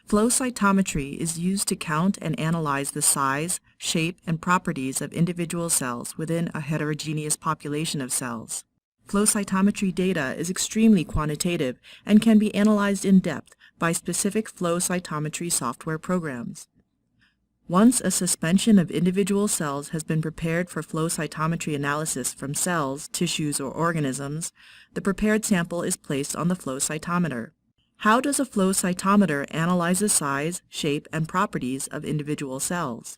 Flow cytometry is used to count and analyze the size, shape, and properties of individual cells within a heterogeneous population of cells. Flow cytometry data is extremely quantitative and can be analyzed in depth by specific flow cytometry software programs. Once a suspension of individual cells has been prepared for flow cytometry analysis from cells, tissues, or organisms, the prepared sample is placed on the flow cytometer. How does a flow cytometer analyze the size, shape, and properties of individual cells?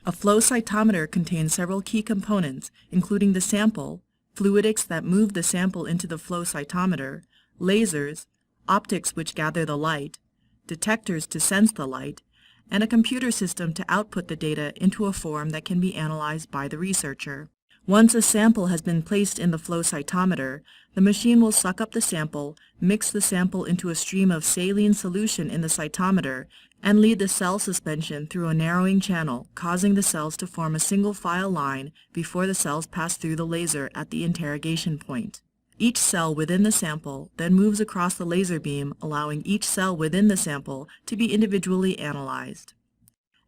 A flow cytometer contains several key components, including the sample, fluidics that move the sample into the flow cytometer, lasers, optics which gather the light, detectors to sense the light, and a computer system to output the data into a form that can be analyzed by the researcher. Once a sample has been placed in the flow cytometer, the machine will suck up the sample, mix the sample into a stream of saline solution in the cytometer, and lead the cell suspension through a narrowing channel, causing the cells to form a single file line before the cells pass through the laser at the interrogation point. Each cell within the sample then moves across the laser beam, allowing each cell within the sample to be individually analyzed.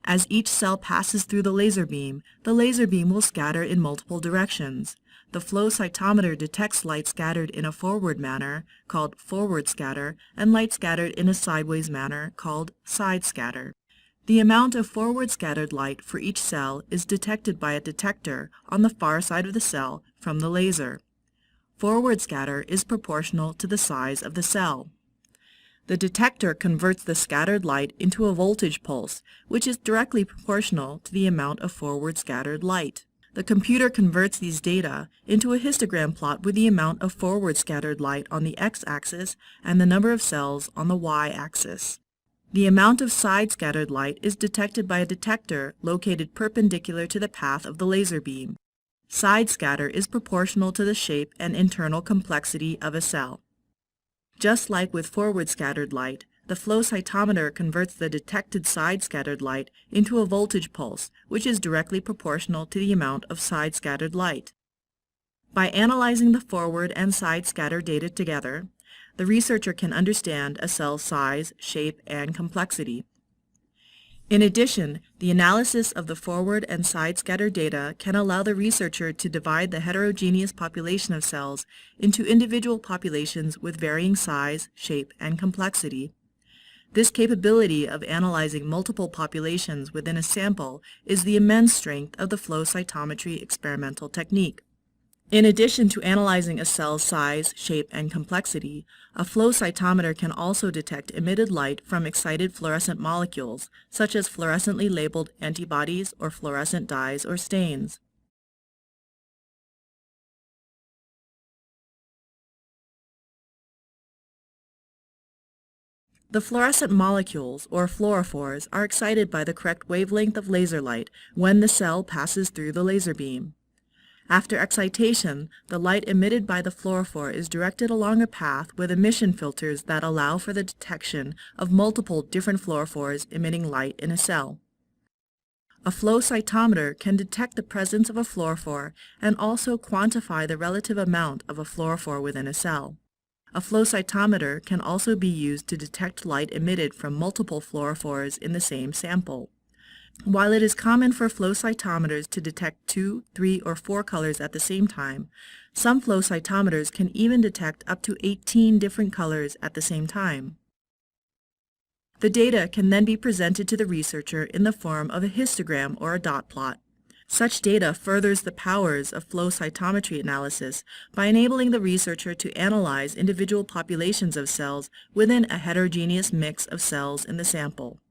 As each cell passes through the laser beam will scatter in multiple directions. The flow cytometer detects light scattered in a forward manner, called forward scatter, and light scattered in a sideways manner, called side scatter. The amount of forward scattered light for each cell is detected by a detector on the far side of the cell from the laser. Forward scatter is proportional to the size of the cell. The detector converts the scattered light into a voltage pulse, which is directly proportional to the amount of forward scattered light. The computer converts these data into a histogram plot with the amount of forward scattered light on the x-axis and the number of cells on the y-axis. The amount of side scattered light is detected by a detector located perpendicular to the path of the laser beam. Side scatter is proportional to the shape and internal complexity of a cell. Just like with forward scattered light, the flow cytometer converts the detected side scattered light into a voltage pulse, which is directly proportional to the amount of side scattered light. By analyzing the forward and side scatter data together, the researcher can understand a cell's size, shape, and complexity. In addition, the analysis of the forward and side scatter data can allow the researcher to divide the heterogeneous population of cells into individual populations with varying size, shape, and complexity. This capability of analyzing multiple populations within a sample is the immense strength of the flow cytometry experimental technique. In addition to analyzing a cell's size, shape, and complexity, a flow cytometer can also detect emitted light from excited fluorescent molecules, such as fluorescently labeled antibodies or fluorescent dyes or stains. The fluorescent molecules, or fluorophores, are excited by the correct wavelength of laser light when the cell passes through the laser beam. After excitation, the light emitted by the fluorophore is directed along a path with emission filters that allow for the detection of multiple different fluorophores emitting light in a cell. A flow cytometer can detect the presence of a fluorophore and also quantify the relative amount of a fluorophore within a cell. A flow cytometer can also be used to detect light emitted from multiple fluorophores in the same sample. While it is common for flow cytometers to detect 2, 3, or 4 colors at the same time, some flow cytometers can even detect up to 18 different colors at the same time. The data can then be presented to the researcher in the form of a histogram or a dot plot. Such data furthers the powers of flow cytometry analysis by enabling the researcher to analyze individual populations of cells within a heterogeneous mix of cells in the sample.